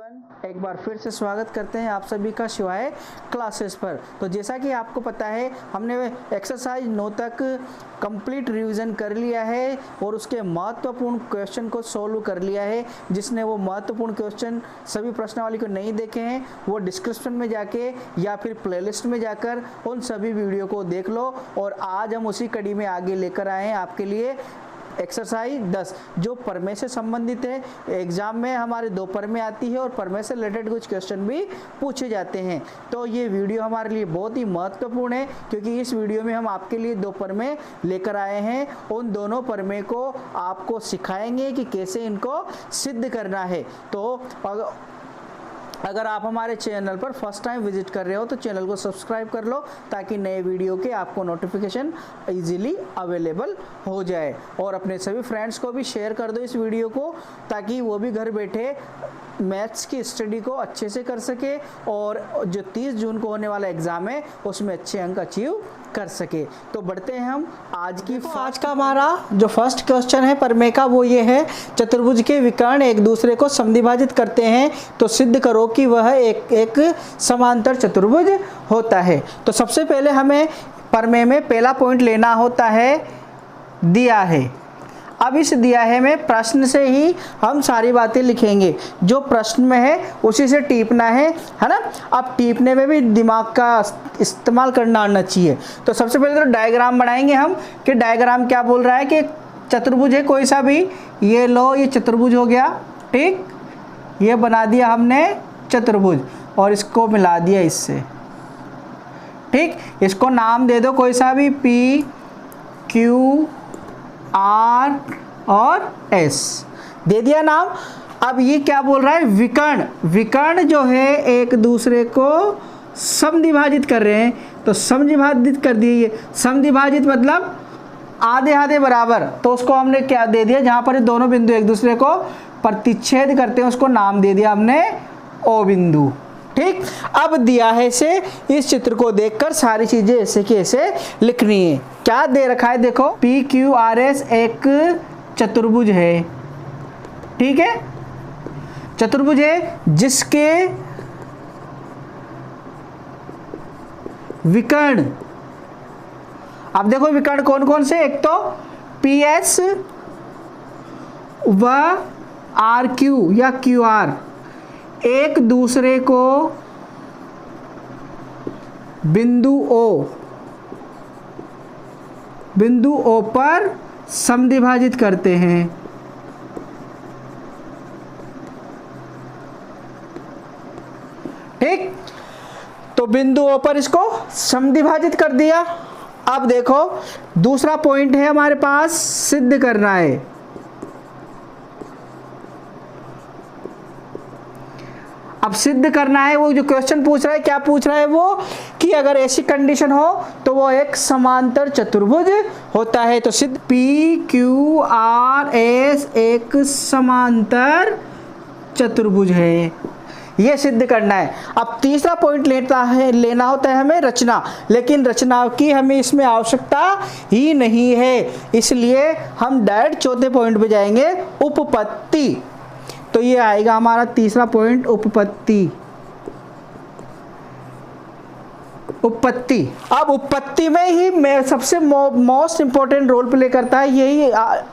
Everyone, एक बार फिर से स्वागत करते हैं आप सभी का शिवाय क्लासेस पर। तो जैसा कि आपको पता है, हमने एक्सरसाइज 9 तक कंप्लीट रिवीजन कर लिया है और उसके महत्वपूर्ण क्वेश्चन को सोल्व कर लिया है। जिसने वो महत्वपूर्ण क्वेश्चन सभी प्रश्नावली को नहीं देखे हैं, वो डिस्क्रिप्शन में जाके या फिर प्लेलिस्ट में जाकर उन सभी वीडियो को देख लो। और आज हम उसी कड़ी में आगे लेकर आए हैं आपके लिए एक्सरसाइज 10, जो प्रमेय से संबंधित है। एग्जाम में हमारे 2 प्रमेय आती है और प्रमेय से रिलेटेड कुछ क्वेश्चन भी पूछे जाते हैं। तो ये वीडियो हमारे लिए बहुत ही महत्वपूर्ण है, क्योंकि इस वीडियो में हम आपके लिए 2 प्रमेय लेकर आए हैं। उन दोनों प्रमेय को आपको सिखाएंगे कि कैसे इनको सिद्ध करना है। तो अगर आप हमारे चैनल पर फर्स्ट टाइम विजिट कर रहे हो तो चैनल को सब्सक्राइब कर लो, ताकि नए वीडियो के आपको नोटिफिकेशन इजीली अवेलेबल हो जाए। और अपने सभी फ्रेंड्स को भी शेयर कर दो इस वीडियो को, ताकि वो भी घर बैठे मैथ्स की स्टडी को अच्छे से कर सके और जो 30 जून को होने वाला एग्ज़ाम है उसमें अच्छे अंक अचीव कर सके। तो बढ़ते हैं हम आज का हमारा जो फर्स्ट क्वेश्चन है प्रमेय का, वो ये है, चतुर्भुज के विकर्ण एक दूसरे को समद्विभाजित करते हैं तो सिद्ध करो कि वह एक समांतर चतुर्भुज होता है। तो सबसे पहले हमें प्रमेय में पहला पॉइंट लेना होता है, दिया है। अब इस दिया है में प्रश्न से ही हम सारी बातें लिखेंगे। जो प्रश्न में है उसी से टीपना है ना। अब टीपने में भी दिमाग का इस्तेमाल करना आना चाहिए। तो सबसे पहले तो डायग्राम बनाएंगे हम, कि डायग्राम क्या बोल रहा है कि चतुर्भुज है कोई सा भी, ये लो, ये चतुर्भुज हो गया, ठीक। ये बना दिया हमने चतुर्भुज और इसको मिला दिया इससे, ठीक। इसको नाम दे दो कोई सा भी, P, Q, R और S दे दिया नाम। अब ये क्या बोल रहा है, विकर्ण। विकर्ण जो है एक दूसरे को समद्विभाजित कर रहे हैं, तो समद्विभाजित कर दिए। ये समद्विभाजित मतलब आधे आधे बराबर, तो उसको हमने क्या दे दिया, जहां पर दोनों बिंदु एक दूसरे को प्रतिच्छेद करते हैं उसको नाम दे दिया हमने O बिंदु, ठीक। अब दिया है से इस चित्र को देखकर सारी चीजें ऐसे की ऐसे लिखनी है। क्या दे रखा है, देखो, PQRS एक चतुर्भुज है, ठीक है। चतुर्भुज है जिसके विकर्ण, अब देखो विकर्ण कौन कौन से, एक तो PS व RQ या QR एक दूसरे को बिंदु O पर समद्विभाजित करते हैं, ठीक। तो बिंदु O पर इसको समद्विभाजित कर दिया। अब देखो दूसरा पॉइंट है हमारे पास, सिद्ध करना है। अब सिद्ध करना है, वो जो क्वेश्चन पूछ रहा है, क्या पूछ रहा है वो, कि अगर ऐसी कंडीशन हो तो वो एक समांतर चतुर्भुज होता है। तो सिद्ध PQRS एक समांतर चतुर्भुज है, ये सिद्ध करना है। अब तीसरा पॉइंट लेना होता है हमें रचना, लेकिन रचना की हमें इसमें आवश्यकता ही नहीं है, इसलिए हम डायरेक्ट चौथे पॉइंट पे जाएंगे, उपपत्ति। तो ये आएगा हमारा तीसरा पॉइंट, उपपत्ति। उपपत्ति, अब उपपत्ति में ही सबसे मोस्ट इंपॉर्टेंट रोल प्ले करता है यही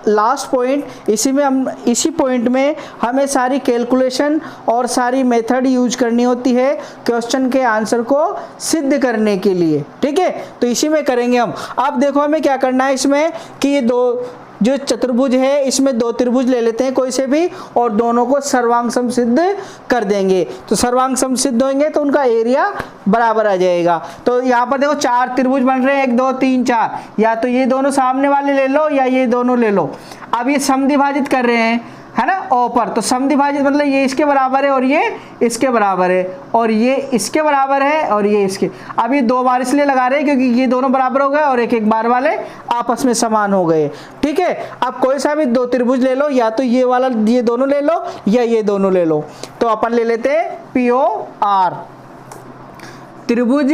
लास्ट पॉइंट। इसी पॉइंट में हमें सारी कैलकुलेशन और सारी मेथड यूज करनी होती है क्वेश्चन के आंसर को सिद्ध करने के लिए, ठीक है। तो इसी में करेंगे हम। अब देखो हमें क्या करना है इसमें, कि ये दो जो चतुर्भुज है इसमें 2 त्रिभुज ले लेते हैं कोई से भी, और दोनों को सर्वांग सम सिद्ध कर देंगे। तो सर्वांग सम सिद्ध होंगे तो उनका एरिया बराबर आ जाएगा। तो यहाँ पर देखो 4 त्रिभुज बन रहे हैं, 1 2 3 4, या तो ये दोनों सामने वाले ले लो या ये दोनों ले लो। अब ये समद्विभाजित कर रहे हैं, है ना, O पर। तो समद्विभाजित मतलब ये इसके बराबर है और ये इसके बराबर है, और ये इसके बराबर है और ये इसके। अब ये 2 बार इसलिए लगा रहे हैं क्योंकि ये दोनों बराबर हो गए और एक एक बार वाले आपस में समान हो गए, ठीक है। अब कोई सा भी 2 त्रिभुज ले लो, या तो ये वाला ये दोनों ले लो या ये दोनों ले लो। तो अपन ले लेते हैं POR, त्रिभुज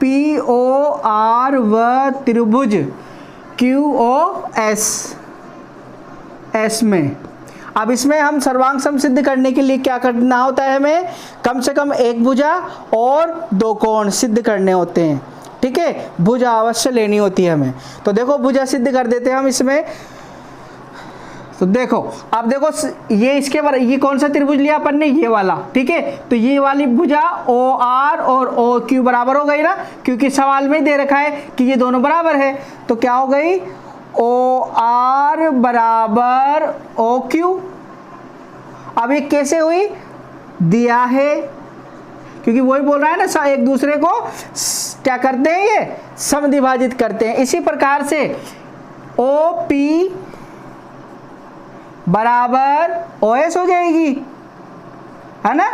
POR व त्रिभुज QOS में। अब इसमें हम सर्वांग सम सिद्ध करने के लिए क्या करना होता है, हमें कम से कम एक भुजा और दो कोण सिद्ध करने होते हैं। ठीक है, भुजा अवश्य लेनी होती है हमें। तो देखो भुजा सिद्ध कर देते हैं हम इसमें। तो देखो, अब देखो ये इसके ये कौन सा त्रिभुज लिया अपन ने, ये वाला। ठीक है, तो ये वाली भुजा OR और OQ बराबर हो गई ना, क्योंकि सवाल में दे रखा है कि ये दोनों बराबर है। तो क्या हो गई, OR बराबर OQ। अब ये कैसे हुई, दिया है, क्योंकि वही बोल रहा है ना, एक दूसरे को क्या करते हैं, ये समद्विभाजित करते हैं। इसी प्रकार से OP बराबर OS हो जाएगी, है ना,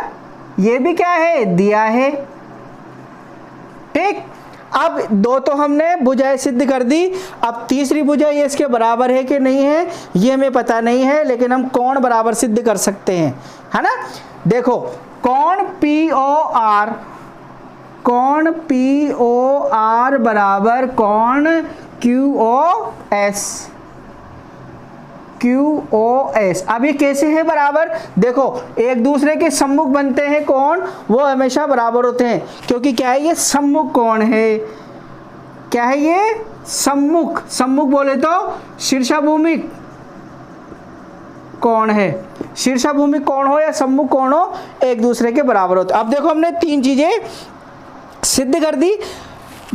ये भी क्या है, दिया है। ठीक, अब दो तो हमने भुजाएं सिद्ध कर दी। अब तीसरी भुजा ये इसके बराबर है कि नहीं है ये हमें पता नहीं है, लेकिन हम कोण बराबर सिद्ध कर सकते हैं, है ना। देखो कोण POR, कोण POR बराबर कोण QOS, QOS। अब ये कैसे है बराबर, देखो एक दूसरे के सम्मुख बनते हैं कोण, वो हमेशा बराबर होते हैं, क्योंकि क्या है, ये सम्मुख कोण है। क्या है ये, सम्मुख, सम्मुख बोले तो शीर्षाभूमिक कोण है। शीर्षाभूमिक कोण हो या सम्मुख कोण हो, एक दूसरे के बराबर होते। अब देखो हमने तीन चीजें सिद्ध कर दी,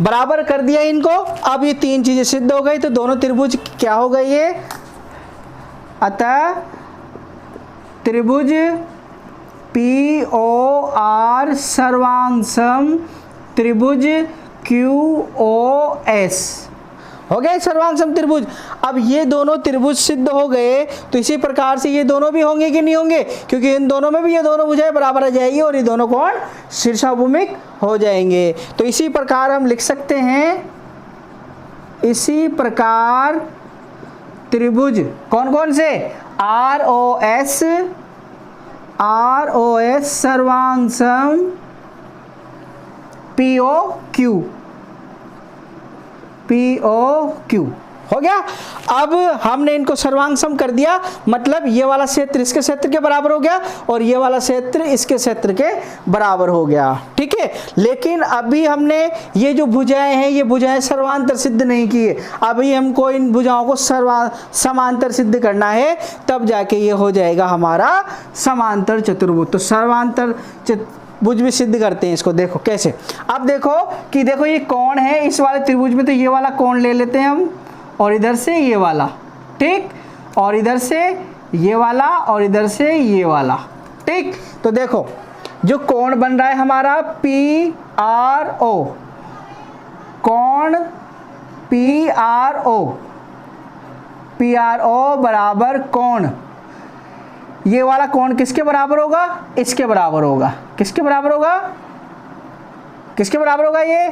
बराबर कर दिया इनको। अब ये तीन चीजें सिद्ध हो गई, तो दोनों त्रिभुज क्या हो गई है, अतः त्रिभुज POR सर्वांग सम त्रिभुज QOS हो गए सर्वांग सम त्रिभुज। अब ये दोनों त्रिभुज सिद्ध हो गए, तो इसी प्रकार से ये दोनों भी होंगे कि नहीं होंगे, क्योंकि इन दोनों में भी ये दोनों भुजाएं बराबर आ जाएगी और ये दोनों कोण शीर्षाभूमिक हो जाएंगे। तो इसी प्रकार हम लिख सकते हैं, इसी प्रकार त्रिभुज कौन कौन से, ROS सर्वांग सम POQ हो गया। अब हमने इनको सर्वांग सम कर दिया, मतलब ये वाला क्षेत्र इसके क्षेत्र के बराबर हो गया और ये वाला क्षेत्र इसके क्षेत्र के बराबर हो गया। ठीक है, लेकिन अभी हमने ये जो भुजाएं हैं, ये भुजाएं सर्वांतर सिद्ध नहीं की है। अभी हमको इन भुजाओं को समांतर सिद्ध करना है, तब जाके ये हो जाएगा हमारा समांतर चतुर्भुज। तो सर्वांतर भुज भी सिद्ध करते हैं इसको। देखो कैसे, अब देखो कि देखो ये कोण है इस वाले त्रिभुज में, तो ये वाला कोण ले लेते हैं हम, और इधर से ये वाला, ठीक, और इधर से ये वाला, और इधर से ये वाला। ठीक, तो देखो जो कोण बन रहा है हमारा PRO, कोण PRO बराबर कोण, ये वाला कोण किसके बराबर होगा, इसके बराबर होगा। किसके बराबर होगा, किसके बराबर होगा, ये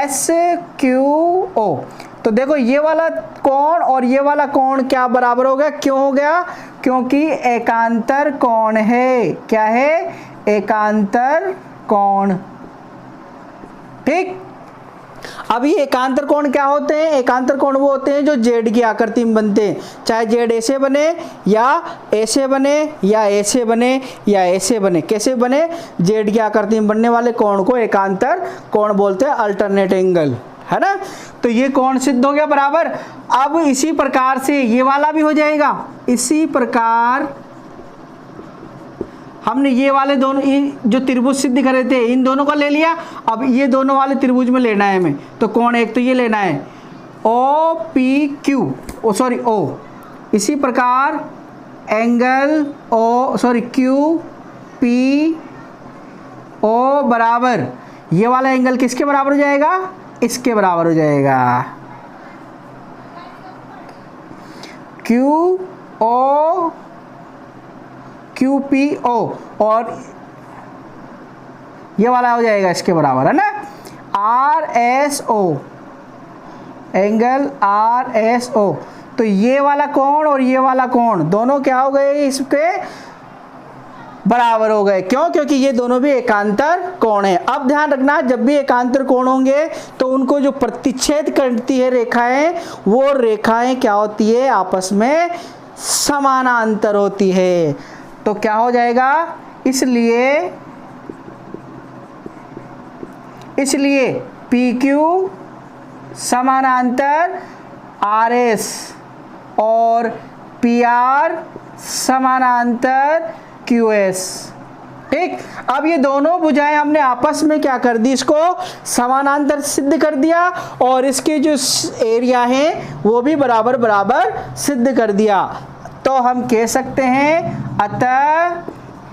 SQO। तो देखो ये वाला कोण और ये वाला कोण क्या बराबर हो गया, क्यों हो गया, क्योंकि एकांतर कोण है। क्या है, एकांतर कोण। ठीक, अब ये एकांतर कोण क्या होते हैं, एकांतर कोण वो होते हैं जो जेड की आकृति में बनते हैं, चाहे जेड ऐसे बने या ऐसे बने या ऐसे बने या ऐसे बने। कैसे बने, जेड की आकृति में बनने वाले कोण को एकांतर कोण बोलते हैं, अल्टरनेट एंगल, है ना। तो ये कोण सिद्ध हो गया बराबर। अब इसी प्रकार से ये वाला भी हो जाएगा। इसी प्रकार हमने ये वाले दोनों जो त्रिभुज सिद्ध करे थे, इन दोनों को ले लिया। अब ये दोनों वाले त्रिभुज में लेना है हमें, तो कोण एक तो ये लेना है OPQ, O। इसी प्रकार एंगल QPO बराबर, ये वाला एंगल किसके बराबर हो जाएगा, इसके बराबर हो जाएगा, QPO, और ये वाला हो जाएगा इसके बराबर, है ना, RSO, एंगल RSO। तो ये वाला कोण और ये वाला कोण दोनों क्या हो गए, इसके बराबर हो गए। क्यों, क्योंकि ये दोनों भी एकांतर कोण है। अब ध्यान रखना, जब भी एकांतर कोण होंगे तो उनको जो प्रतिच्छेद करती है रेखाएं, वो रेखाएं क्या होती है, आपस में समानांतर होती है। तो क्या हो जाएगा, इसलिए PQ समानांतर RS और PR समानांतर QS। ठीक, अब ये दोनों भुजाएं हमने आपस में क्या कर दी, इसको समानांतर सिद्ध कर दिया और इसके जो एरिया है वो भी बराबर बराबर सिद्ध कर दिया। तो हम कह सकते हैं अतः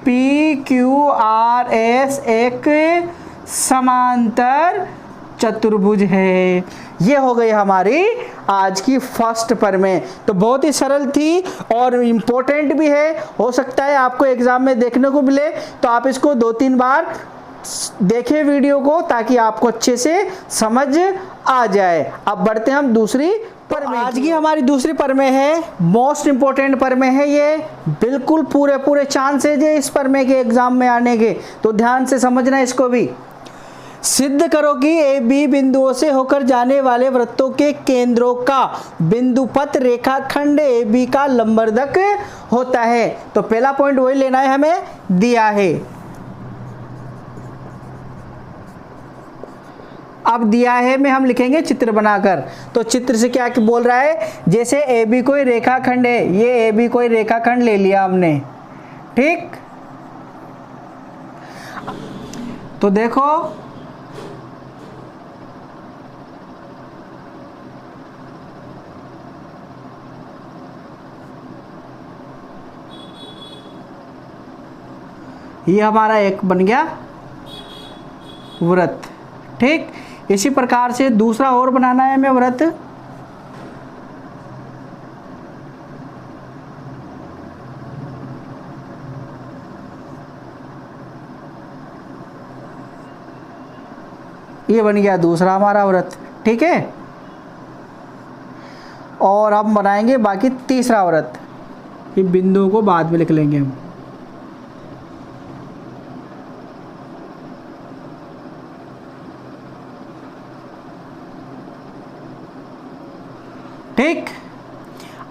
PQRS एक समांतर चतुर्भुज है। ये हो गई हमारी आज की फर्स्ट प्रमेय। तो बहुत ही सरल थी और इम्पोर्टेंट भी है, हो सकता है आपको एग्जाम में देखने को मिले, तो आप इसको 2-3 बार देखें वीडियो को, ताकि आपको अच्छे से समझ आ जाए। अब बढ़ते हैं हम दूसरी प्रमेय। आज की हमारी दूसरी प्रमेय है, मोस्ट इंपोर्टेंट प्रमेय है ये, बिल्कुल पूरे चांसेज है इस प्रमेय के एग्जाम में आने के, तो ध्यान से समझना इसको भी। सिद्ध करो कि ए बी बिंदुओं से होकर जाने वाले वृत्तों के केंद्रों का बिंदुपथ रेखाखंड ए बी का लंबवर्धक होता है। तो पहला पॉइंट वही लेना है, हमें दिया है। अब दिया है में हम लिखेंगे चित्र बनाकर। तो चित्र से क्या बोल रहा है, जैसे ए बी कोई रेखाखंड है, ये ए बी कोई रेखाखंड ले लिया हमने, ठीक। तो देखो ये हमारा एक बन गया वृत्त, ठीक। इसी प्रकार से दूसरा और बनाना है हमें वृत्त। ये बन गया दूसरा हमारा वृत्त, ठीक है। और अब बनाएंगे बाकी तीसरा वृत्त। इन बिंदुओं को बाद में लिख लेंगे हम। ठीक,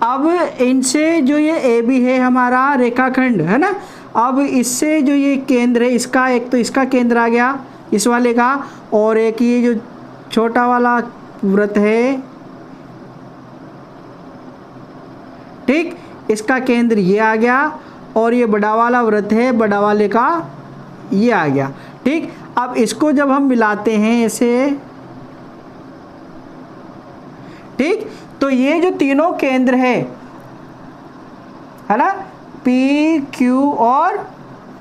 अब इनसे जो ये ए बी है हमारा रेखाखंड है ना, अब इससे जो ये केंद्र है इसका, एक तो इसका केंद्र आ गया इस वाले का, और एक ये जो छोटा वाला वृत्त है, ठीक, इसका केंद्र ये आ गया, और ये बड़ा वाला वृत्त है, बड़ा वाले का ये आ गया, ठीक। अब इसको जब हम मिलाते हैं ऐसे, ठीक, तो ये जो तीनों केंद्र है ना, P, Q और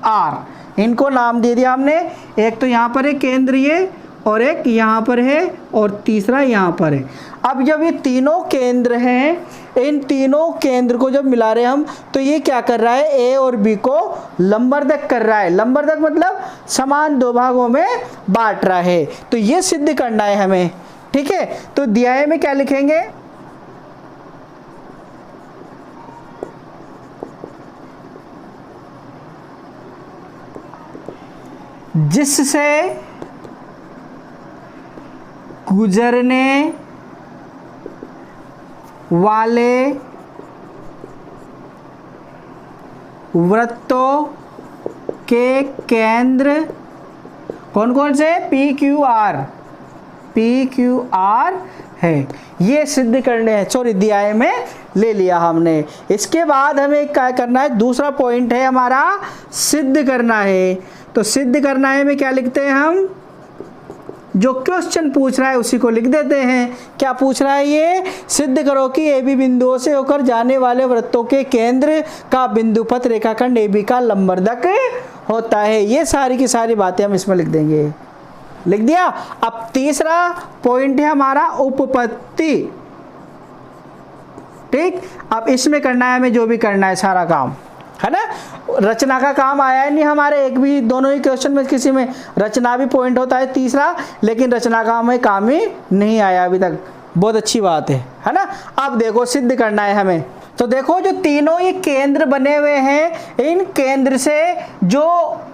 R, इनको नाम दे दिया हमने। एक तो यहाँ पर है केंद्र ये, और एक यहाँ पर है, और तीसरा यहाँ पर है। अब जब ये तीनों केंद्र हैं, इन तीनों केंद्र को जब मिला रहे हम, तो ये क्या कर रहा है, A और B को लंबवर्धक कर रहा है। लंबवर्धक मतलब समान दो भागों में बांट रहा है। तो ये सिद्ध करना है हमें, ठीक है। तो दिया है में क्या लिखेंगे, जिससे गुजरने वाले वृत्तों के केंद्र कौन कौन से, PQR है। ये सिद्ध करने हैं, सॉरी अध्याय में ले लिया हमने। इसके बाद हमें क्या करना है, दूसरा पॉइंट है हमारा सिद्ध करना है। तो सिद्ध करना है में क्या लिखते हैं हम, जो क्वेश्चन पूछ रहा है उसी को लिख देते हैं। क्या पूछ रहा है, ये सिद्ध करो कि ए बी बिंदुओं से होकर जाने वाले वृत्तों के केंद्र का बिंदुपथ रेखाखंड ए बी का लंबवर्धक होता है। ये सारी की सारी बातें हम इसमें लिख देंगे, लिख दिया। अब तीसरा पॉइंट है हमारा उपपत्ति, ठीक। अब इसमें करना है हमें जो भी करना है सारा काम, है ना। रचना का काम आया ही नहीं हमारे, एक भी, दोनों ही क्वेश्चन में किसी में रचना भी पॉइंट होता है तीसरा, लेकिन रचना का हमें काम ही नहीं आया अभी तक। बहुत अच्छी बात है ना। अब देखो सिद्ध करना है हमें। तो देखो जो तीनों ये केंद्र बने हुए हैं, इन केंद्र से जो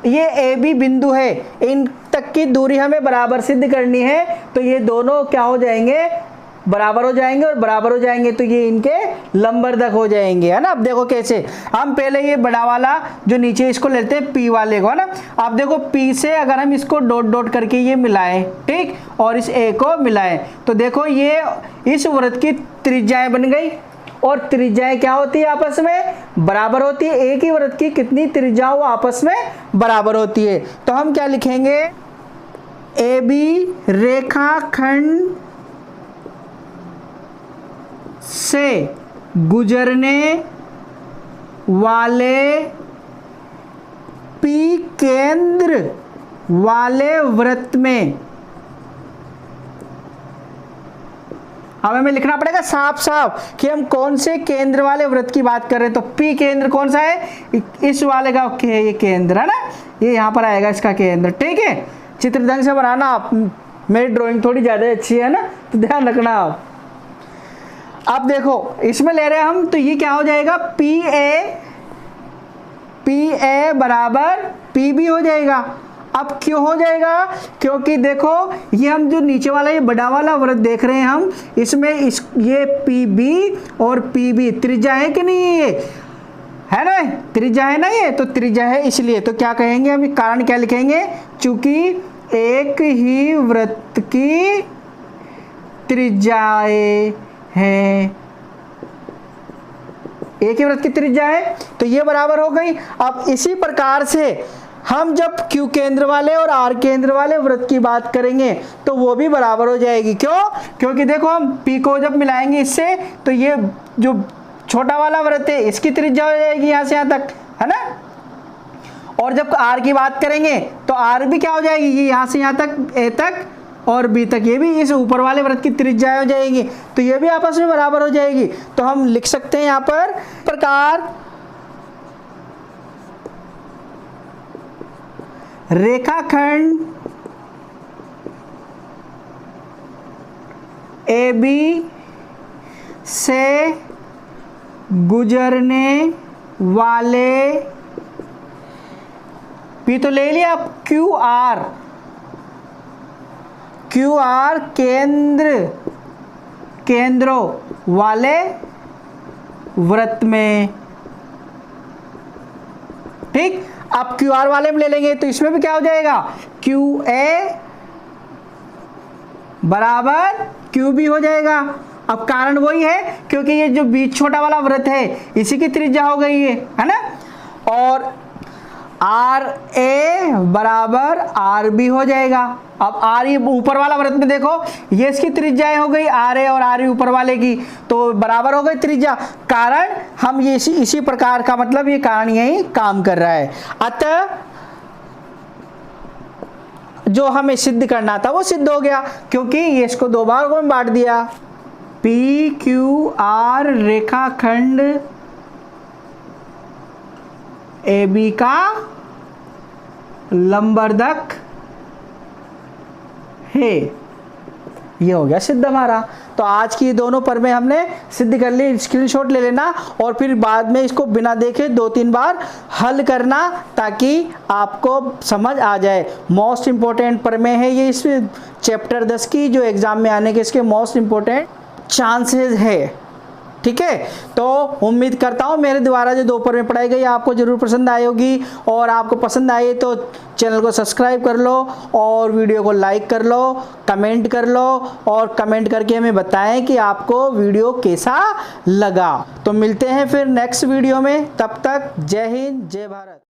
ये ए बी बिंदु है, इन तक की दूरी हमें बराबर सिद्ध करनी है। तो ये दोनों क्या हो जाएंगे, बराबर हो जाएंगे और बराबर हो जाएंगे तो ये इनके लंबवर्धक हो जाएंगे, है ना। अब देखो कैसे, हम पहले ये बड़ा वाला जो नीचे इसको लेते हैं P वाले को, है ना। अब देखो P से अगर हम इसको डॉट डॉट करके ये मिलाएं, ठीक, और इस A को मिलाएं तो देखो ये इस वृत्त की त्रिज्याएं बन गई, और त्रिज्याएं क्या होती है, आपस में बराबर होती है। एक ही वृत्त की कितनी त्रिज्या वो आपस में बराबर होती है। तो हम क्या लिखेंगे, AB रेखाखंड से गुजरने वाले P केंद्र वाले वृत्त में, हमें लिखना पड़ेगा साफ साफ कि हम कौन से केंद्र वाले वृत्त की बात कर रहे हैं। तो P केंद्र कौन सा है, इस वाले का ये केंद्र है ना, ये यहाँ पर आएगा इसका केंद्र, ठीक है। चित्र ढंग से बनाना आप, मेरी ड्राइंग थोड़ी ज़्यादा अच्छी है ना, तो ध्यान रखना आप। अब देखो इसमें ले रहे हैं हम, तो ये क्या हो जाएगा, PA बराबर PB हो जाएगा। अब क्यों हो जाएगा, क्योंकि देखो ये हम जो नीचे वाला ये बड़ा वाला वृत्त देख रहे हैं हम, इसमें ये PB और PB त्रिज्या है कि नहीं, ये है ना, त्रिज्या है ना, ये तो त्रिज्या है, इसलिए तो क्या कहेंगे हम, कारण क्या लिखेंगे, चूंकि एक ही वृत्त की त्रिज्याएं हैं, एक ही वृत्त की त्रिज्या है, तो ये बराबर हो गई। अब इसी प्रकार से हम जब Q केंद्र वाले और R केंद्र वाले वृत्त की बात करेंगे तो वो भी बराबर हो जाएगी। क्यों, क्योंकि देखो हम P को जब मिलाएंगे इससे, तो ये जो छोटा वाला वृत्त है इसकी त्रिज्या हो जाएगी यहाँ से यहाँ तक, है ना। और जब R की बात करेंगे तो R भी क्या हो जाएगी, ये यहाँ से यहाँ तक, A तक और B तक, ये भी इस ऊपर वाले वृत्त की त्रिज्या हो जाएगी, तो ये भी आपस में बराबर हो जाएगी। तो हम लिख सकते हैं यहाँ पर प्रकार रेखाखंड AB से गुजरने वाले, P तो ले लिया, अब QR केंद्रों वाले वृत्त में, ठीक। अब QR वाले में ले लेंगे तो इसमें भी क्या हो जाएगा, QA बराबर QB हो जाएगा। अब कारण वही है क्योंकि ये जो बीच छोटा वाला वृत्त है इसी की त्रिज्या हो गई है ना। और RA बराबर RB हो जाएगा। अब R ये ऊपर वाला वृत्त में देखो, ये इसकी त्रिज्याएं हो गई RA और RB ऊपर वाले की, तो बराबर हो गई त्रिज्या। कारण हम ये इसी प्रकार का, मतलब ये कारण यही काम कर रहा है। अतः जो हमें सिद्ध करना था वो सिद्ध हो गया, क्योंकि ये इसको दो भागों में बांट दिया। PQR रेखाखंड AB का लंबवर्धक है, ये हो गया सिद्ध हमारा। तो आज की दोनों परमें हमने सिद्ध कर ली। स्क्रीनशॉट ले लेना और फिर बाद में इसको बिना देखे 2-3 बार हल करना ताकि आपको समझ आ जाए। मोस्ट इंपॉर्टेंट परमें है ये, इस चैप्टर 10 की, जो एग्जाम में आने के इसके मोस्ट इंपॉर्टेंट चांसेस है। ठीक है, तो उम्मीद करता हूँ मेरे द्वारा जो 2 परमें पढ़ाई गई आपको जरूर पसंद आई होगी, और आपको पसंद आई तो चैनल को सब्सक्राइब कर लो और वीडियो को लाइक कर लो, कमेंट कर लो, और कमेंट करके हमें बताएं कि आपको वीडियो कैसा लगा। तो मिलते हैं फिर नेक्स्ट वीडियो में, तब तक जय हिंद जय भारत।